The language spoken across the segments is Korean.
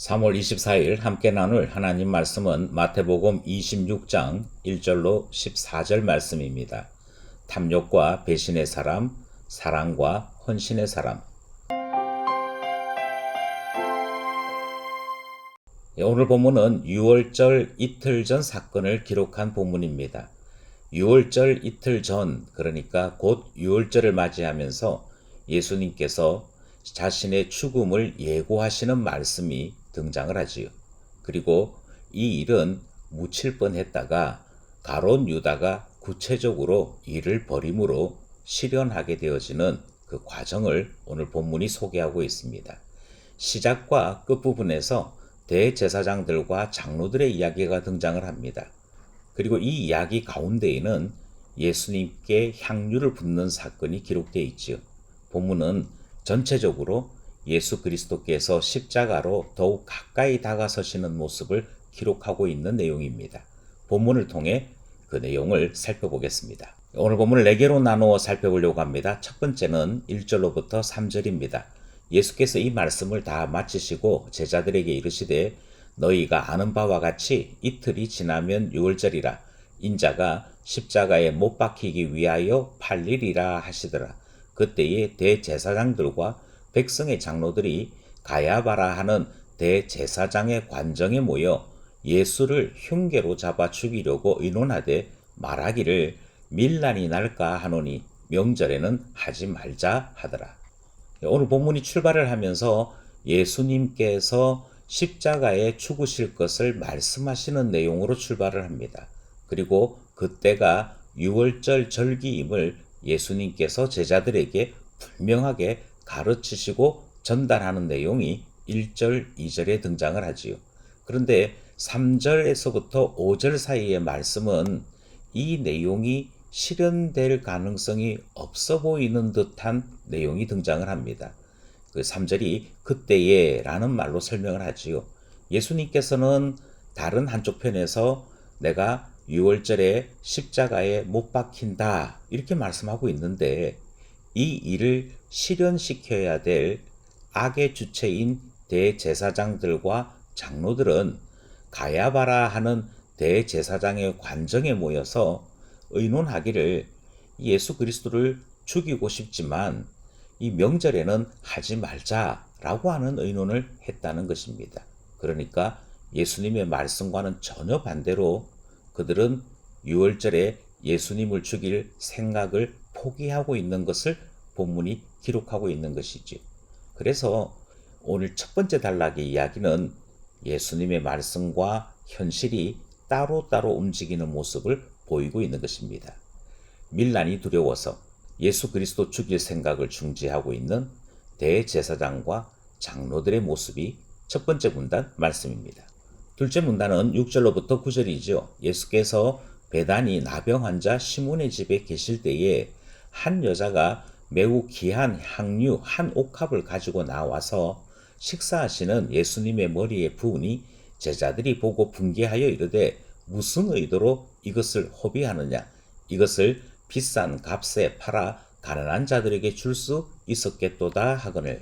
3월 24일 함께 나눌 하나님 말씀은 마태복음 26장 1절로 14절 말씀입니다. 탐욕과 배신의 사람, 사랑과 헌신의 사람. 오늘 본문은 유월절 이틀 전 사건을 기록한 본문입니다. 유월절 이틀 전, 그러니까 곧 유월절을 맞이하면서 예수님께서 자신의 죽음을 예고하시는 말씀이 등장을 하지요. 그리고 이 일은 묻힐 뻔했다가 가룟 유다가 구체적으로 이를 버림으로 실현하게 되어지는 그 과정을 오늘 본문이 소개하고 있습니다. 시작과 끝부분에서 대제사장들과 장로들의 이야기가 등장을 합니다. 그리고 이 이야기 가운데에는 예수님께 향유를 붓는 사건이 기록되어 있지요. 본문은 전체적으로 예수 그리스도께서 십자가로 더욱 가까이 다가서시는 모습을 기록하고 있는 내용입니다. 본문을 통해 그 내용을 살펴보겠습니다. 오늘 본문을 4개로 나누어 살펴보려고 합니다. 첫 번째는 1절로부터 3절입니다. 예수께서 이 말씀을 다 마치시고 제자들에게 이르시되 너희가 아는 바와 같이 이틀이 지나면 유월절이라 인자가 십자가에 못 박히기 위하여 팔리리라 하시더라. 그때에 대제사장들과 백성의 장로들이 가야바라 하는 대제사장의 관정에 모여 예수를 흉계로 잡아 죽이려고 의논하되 말하기를 밀란이 날까 하노니 명절에는 하지 말자 하더라. 오늘 본문이 출발을 하면서 예수님께서 십자가에 죽으실 것을 말씀하시는 내용으로 출발을 합니다. 그리고 그때가 유월절 절기임을 예수님께서 제자들에게 분명하게 가르치시고 전달하는 내용이 1절, 2절에 등장을 하지요. 그런데 3절에서부터 5절 사이의 말씀은 이 내용이 실현될 가능성이 없어 보이는 듯한 내용이 등장을 합니다. 그 3절이 그때에 라는 말로 설명을 하지요. 예수님께서는 다른 한쪽 편에서 내가 6월절에 십자가에 못 박힌다 이렇게 말씀하고 있는데 이 일을 실현시켜야 될 악의 주체인 대제사장들과 장로들은 가야바라 하는 대제사장의 관정에 모여서 의논하기를 예수 그리스도를 죽이고 싶지만 이 명절에는 하지 말자라고 하는 의논을 했다는 것입니다. 그러니까 예수님의 말씀과는 전혀 반대로 그들은 유월절에 예수님을 죽일 생각을 포기하고 있는 것을 본문이 기록하고 있는 것이죠. 그래서 오늘 첫 번째 단락의 이야기는 예수님의 말씀과 현실이 따로따로 움직이는 모습을 보이고 있는 것입니다. 밀란이 두려워서 예수 그리스도 죽일 생각을 중지하고 있는 대제사장과 장로들의 모습이 첫 번째 문단 말씀입니다. 둘째 문단은 6절로부터 9절이죠. 예수께서 베다니 나병 환자 시몬의 집에 계실 때에 한 여자가 매우 귀한 향유 한 옥합을 가지고 나와서 식사하시는 예수님의 머리에 부으니 제자들이 보고 분개하여 이르되 무슨 의도로 이것을 허비하느냐 이것을 비싼 값에 팔아 가난한 자들에게 줄 수 있었겠도다 하거늘.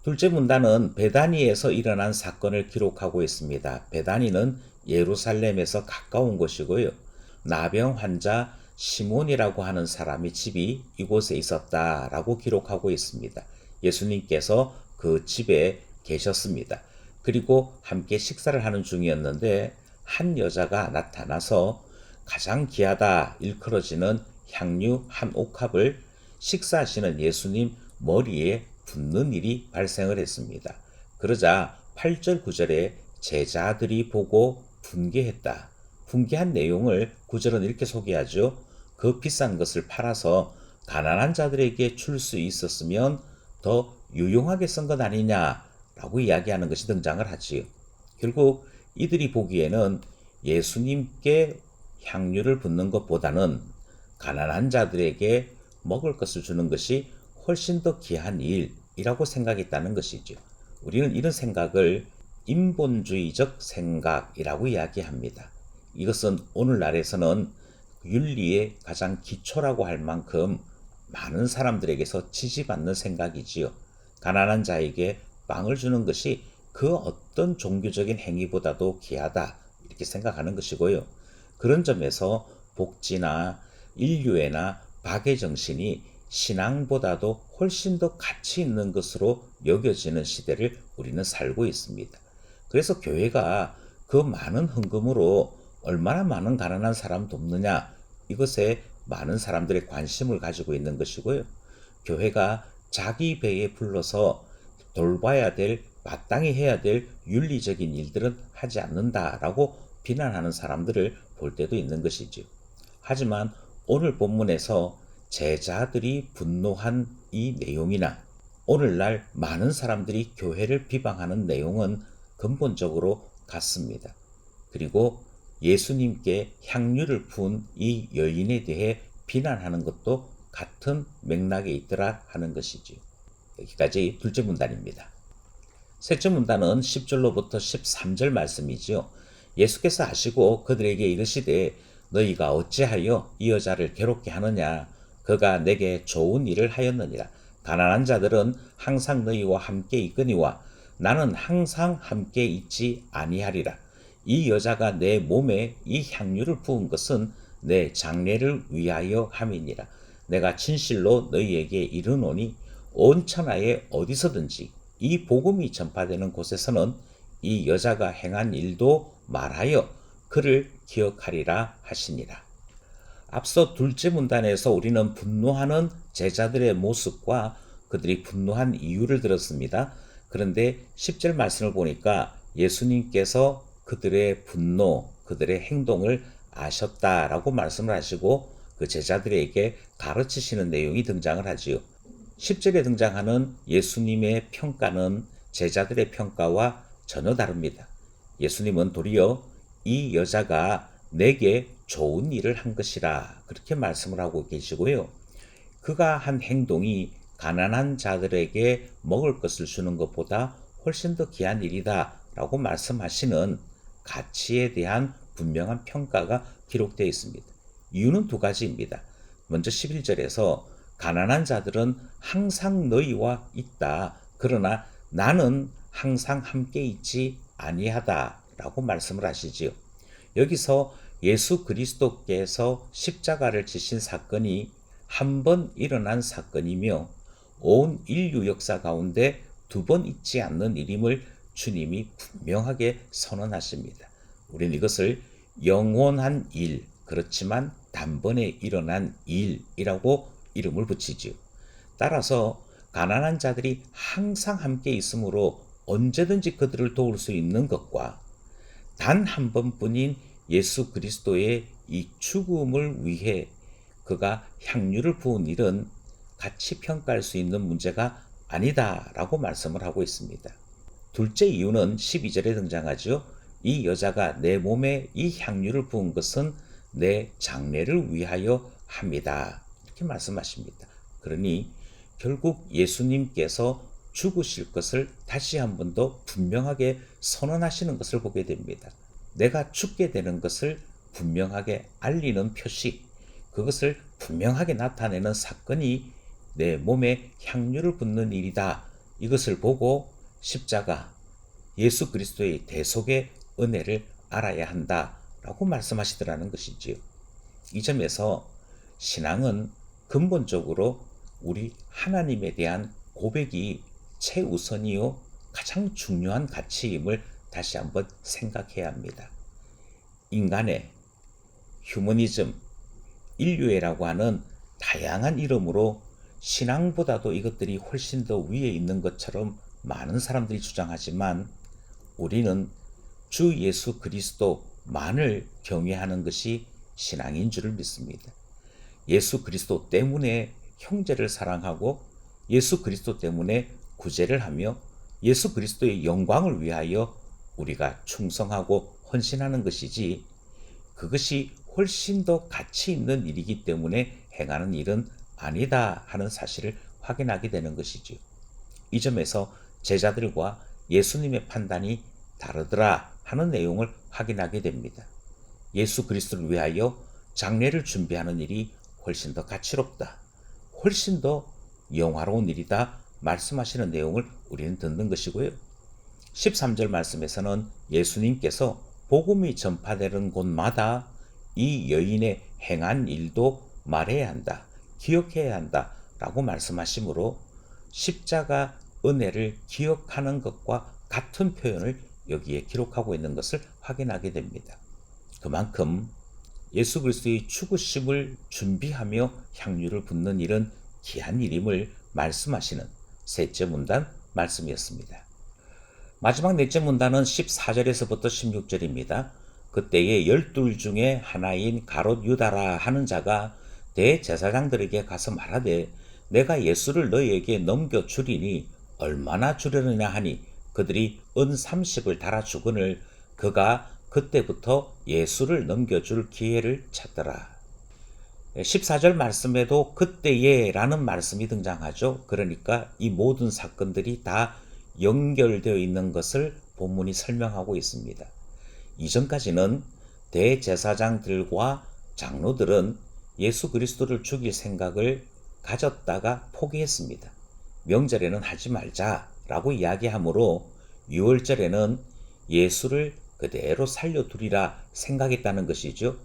둘째 문단은 베다니에서 일어난 사건을 기록하고 있습니다. 베다니는 예루살렘에서 가까운 곳이고요. 나병 환자 시몬이라고 하는 사람의 집이 이곳에 있었다라고 기록하고 있습니다. 예수님께서 그 집에 계셨습니다. 그리고 함께 식사를 하는 중이었는데 한 여자가 나타나서 가장 귀하다 일컬어지는 향유 한 옥합을 식사하시는 예수님 머리에 붓는 일이 발생을 했습니다. 그러자 8절 9절에 제자들이 보고 분개했다. 분개한 내용을 9절은 이렇게 소개하죠. 그 비싼 것을 팔아서 가난한 자들에게 줄 수 있었으면 더 유용하게 쓴 것 아니냐라고 이야기하는 것이 등장을 하지요. 결국 이들이 보기에는 예수님께 향유를 붓는 것보다는 가난한 자들에게 먹을 것을 주는 것이 훨씬 더 귀한 일이라고 생각했다는 것이죠. 우리는 이런 생각을 인본주의적 생각이라고 이야기합니다. 이것은 오늘날에서는 윤리의 가장 기초라고 할 만큼 많은 사람들에게서 지지받는 생각이지요. 가난한 자에게 빵을 주는 것이 그 어떤 종교적인 행위보다도 귀하다 이렇게 생각하는 것이고요. 그런 점에서 복지나 인류애나 박애 정신이 신앙보다도 훨씬 더 가치 있는 것으로 여겨지는 시대를 우리는 살고 있습니다. 그래서 교회가 그 많은 헌금으로 얼마나 많은 가난한 사람 돕느냐, 이것에 많은 사람들의 관심을 가지고 있는 것이고요. 교회가 자기 배에 불러서 돌봐야 될, 마땅히 해야 될 윤리적인 일들은 하지 않는다라고 비난하는 사람들을 볼 때도 있는 것이죠. 하지만 오늘 본문에서 제자들이 분노한 이 내용이나 오늘날 많은 사람들이 교회를 비방하는 내용은 근본적으로 같습니다. 그리고 예수님께 향유를 부은 이 여인에 대해 비난하는 것도 같은 맥락에 있더라 하는 것이지요. 여기까지 둘째 문단입니다. 셋째 문단은 10절로부터 13절 말씀이지요. 예수께서 하시고 그들에게 이르시되 너희가 어찌하여 이 여자를 괴롭게 하느냐. 그가 내게 좋은 일을 하였느니라. 가난한 자들은 항상 너희와 함께 있거니와 나는 항상 함께 있지 아니하리라. 이 여자가 내 몸에 이 향유를 부은 것은 내 장례를 위하여 함이니라. 내가 진실로 너희에게 이르노니 온 천하에 어디서든지 이 복음이 전파되는 곳에서는 이 여자가 행한 일도 말하여 그를 기억하리라 하시니라. 앞서 둘째 문단에서 우리는 분노하는 제자들의 모습과 그들이 분노한 이유를 들었습니다. 그런데 10절 말씀을 보니까 예수님께서 그들의 분노, 그들의 행동을 아셨다라고 말씀을 하시고 그 제자들에게 가르치시는 내용이 등장을 하지요. 10절에 등장하는 예수님의 평가는 제자들의 평가와 전혀 다릅니다. 예수님은 도리어 이 여자가 내게 좋은 일을 한 것이라 그렇게 말씀을 하고 계시고요. 그가 한 행동이 가난한 자들에게 먹을 것을 주는 것보다 훨씬 더 귀한 일이다 라고 말씀하시는 가치에 대한 분명한 평가가 기록되어 있습니다. 이유는 두 가지입니다. 먼저 11절에서 가난한 자들은 항상 너희와 있다. 그러나 나는 항상 함께 있지 아니하다 라고 말씀을 하시지요. 여기서 예수 그리스도께서 십자가를 지신 사건이 한 번 일어난 사건이며 온 인류 역사 가운데 두 번 있지 않는 일임을 주님이 분명하게 선언하십니다. 우리는 이것을 영원한 일, 그렇지만 단번에 일어난 일이라고 이름을 붙이지요. 따라서 가난한 자들이 항상 함께 있으므로 언제든지 그들을 도울 수 있는 것과 단 한 번뿐인 예수 그리스도의 이 죽음을 위해 그가 향유를 부은 일은 같이 평가할 수 있는 문제가 아니다라고 말씀을 하고 있습니다. 둘째 이유는 12절에 등장하죠. 이 여자가 내 몸에 이 향유를 부은 것은 내 장례를 위하여 합니다. 이렇게 말씀하십니다. 그러니 결국 예수님께서 죽으실 것을 다시 한 번 더 분명하게 선언하시는 것을 보게 됩니다. 내가 죽게 되는 것을 분명하게 알리는 표시, 그것을 분명하게 나타내는 사건이 내 몸에 향유를 붓는 일이다. 이것을 보고 십자가, 예수 그리스도의 대속의 은혜를 알아야 한다라고 말씀하시더라는 것이지요. 이 점에서 신앙은 근본적으로 우리 하나님에 대한 고백이 최우선이요 가장 중요한 가치임을 다시 한번 생각해야 합니다. 인간의 휴머니즘, 인류애라고 하는 다양한 이름으로 신앙보다도 이것들이 훨씬 더 위에 있는 것처럼 많은 사람들이 주장하지만 우리는 주 예수 그리스도만을 경외하는 것이 신앙인 줄을 믿습니다. 예수 그리스도 때문에 형제를 사랑하고 예수 그리스도 때문에 구제를 하며 예수 그리스도의 영광을 위하여 우리가 충성하고 헌신하는 것이지, 그것이 훨씬 더 가치 있는 일이기 때문에 행하는 일은 아니다 하는 사실을 확인하게 되는 것이지요. 이 점에서 제자들과 예수님의 판단이 다르더라 하는 내용을 확인하게 됩니다. 예수 그리스도를 위하여 장례를 준비하는 일이 훨씬 더 가치롭다, 훨씬 더 영화로운 일이다 말씀하시는 내용을 우리는 듣는 것이고요. 13절 말씀에서는 예수님께서 복음이 전파되는 곳마다 이 여인의 행한 일도 말해야 한다, 기억해야 한다 라고 말씀하시므로 십자가 은혜를 기억하는 것과 같은 표현을 여기에 기록하고 있는 것을 확인하게 됩니다. 그만큼 예수 그리스도의 죽으심을 준비하며 향유를 붓는 일은 귀한 일임을 말씀하시는 셋째 문단 말씀이었습니다. 마지막 넷째 문단은 14절에서부터 16절입니다. 그때에 12 중에 하나인 가롯 유다라 하는 자가 대제사장들에게 가서 말하되 내가 예수를 너희에게 넘겨주리니 얼마나 주려느냐 하니 그들이 은 30을 달아주거늘 그가 그때부터 예수를 넘겨줄 기회를 찾더라. 14절 말씀에도 그때에 라는 말씀이 등장하죠. 그러니까 이 모든 사건들이 다 연결되어 있는 것을 본문이 설명하고 있습니다. 이전까지는 대제사장들과 장로들은 예수 그리스도를 죽일 생각을 가졌다가 포기했습니다. 명절에는 하지 말자라고 이야기하므로 6월절에는 예수를 그대로 살려두리라 생각했다는 것이죠.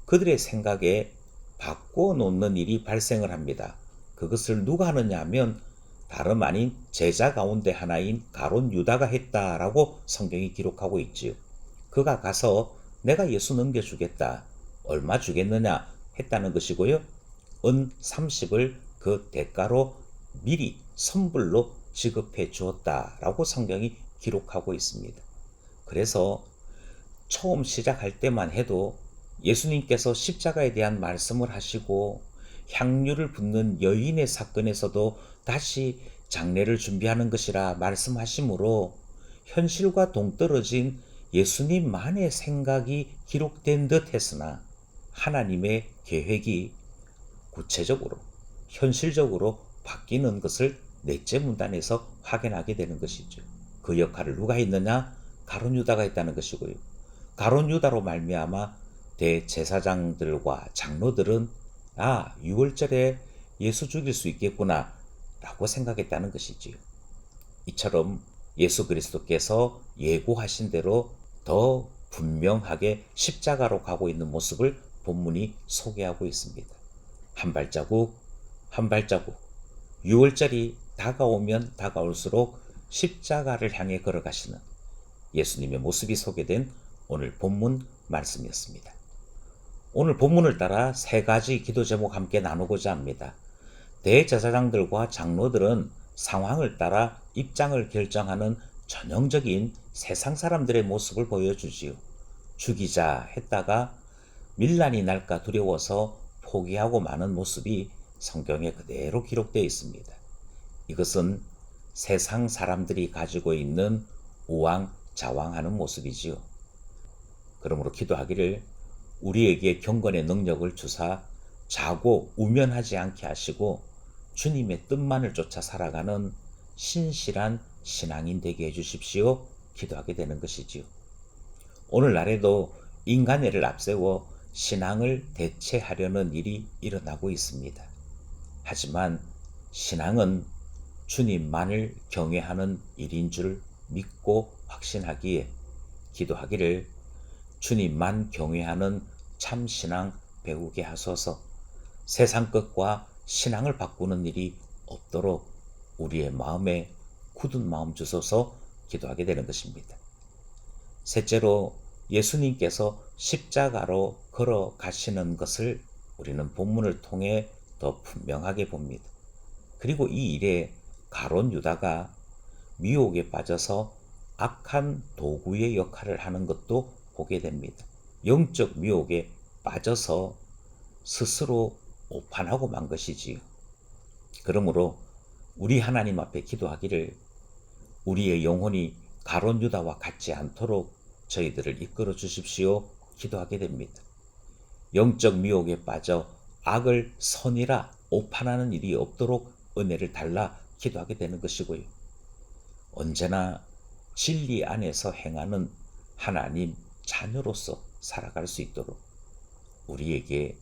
그들의 생각에 바꿔놓는 일이 발생을 합니다. 그것을 누가 하느냐 하면 다름 아닌 제자 가운데 하나인 가롯 유다가 했다라고 성경이 기록하고 있지요. 그가 가서 내가 예수 넘겨주겠다. 얼마 주겠느냐 했다는 것이고요. 은 30을 그 대가로 미리 선불로 지급해 주었다라고 성경이 기록하고 있습니다. 그래서 처음 시작할 때만 해도 예수님께서 십자가에 대한 말씀을 하시고 향유를 붓는 여인의 사건에서도 다시 장례를 준비하는 것이라 말씀하시므로 현실과 동떨어진 예수님만의 생각이 기록된 듯 했으나 하나님의 계획이 구체적으로 현실적으로 바뀌는 것을 넷째 문단에서 확인하게 되는 것이죠. 그 역할을 누가 했느냐? 가룟 유다가 했다는 것이고요. 가룟 유다로 말미암아 대제사장들과 장로들은 6월절에 예수 죽일 수 있겠구나 라고 생각했다는 것이지요. 이처럼 예수 그리스도께서 예고하신 대로 더 분명하게 십자가로 가고 있는 모습을 본문이 소개하고 있습니다. 한 발자국 한 발자국 6월절이 다가오면 다가올수록 십자가를 향해 걸어가시는 예수님의 모습이 소개된 오늘 본문 말씀이었습니다. 오늘 본문을 따라 세 가지 기도 제목 함께 나누고자 합니다. 대제사장들과 장로들은 상황을 따라 입장을 결정하는 전형적인 세상 사람들의 모습을 보여주지요. 죽이자 했다가 밀란이 날까 두려워서 포기하고 마는 모습이 성경에 그대로 기록되어 있습니다. 이것은 세상 사람들이 가지고 있는 우왕좌왕하는 모습이지요. 그러므로 기도하기를 우리에게 경건의 능력을 주사 자고 우면하지 않게 하시고 주님의 뜻만을 쫓아 살아가는 신실한 신앙인 되게 해주십시오. 기도하게 되는 것이지요. 오늘날에도 인간애를 앞세워 신앙을 대체하려는 일이 일어나고 있습니다. 하지만 신앙은 주님만을 경외하는 일인 줄 믿고 확신하기에 기도하기를 주님만 경외하는 참신앙 배우게 하소서. 세상 것과 신앙을 바꾸는 일이 없도록 우리의 마음에 굳은 마음 주소서 기도하게 되는 것입니다. 셋째로 예수님께서 십자가로 걸어가시는 것을 우리는 본문을 통해 더 분명하게 봅니다. 그리고 이 일에 가롯 유다가 미혹에 빠져서 악한 도구의 역할을 하는 것도 보게 됩니다. 영적 미혹에 빠져서 스스로 오판하고 만 것이지요. 그러므로 우리 하나님 앞에 기도하기를 우리의 영혼이 가롯 유다와 같지 않도록 저희들을 이끌어 주십시오. 기도하게 됩니다. 영적 미혹에 빠져 악을 선이라 오판하는 일이 없도록 은혜를 달라 기도하게 되는 것이고요. 언제나 진리 안에서 행하는 하나님 자녀로서 살아갈 수 있도록 우리에게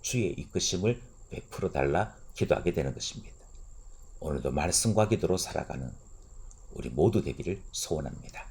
주의 이끄심을 베풀어 달라 기도하게 되는 것입니다. 오늘도 말씀과 기도로 살아가는 우리 모두 되기를 소원합니다.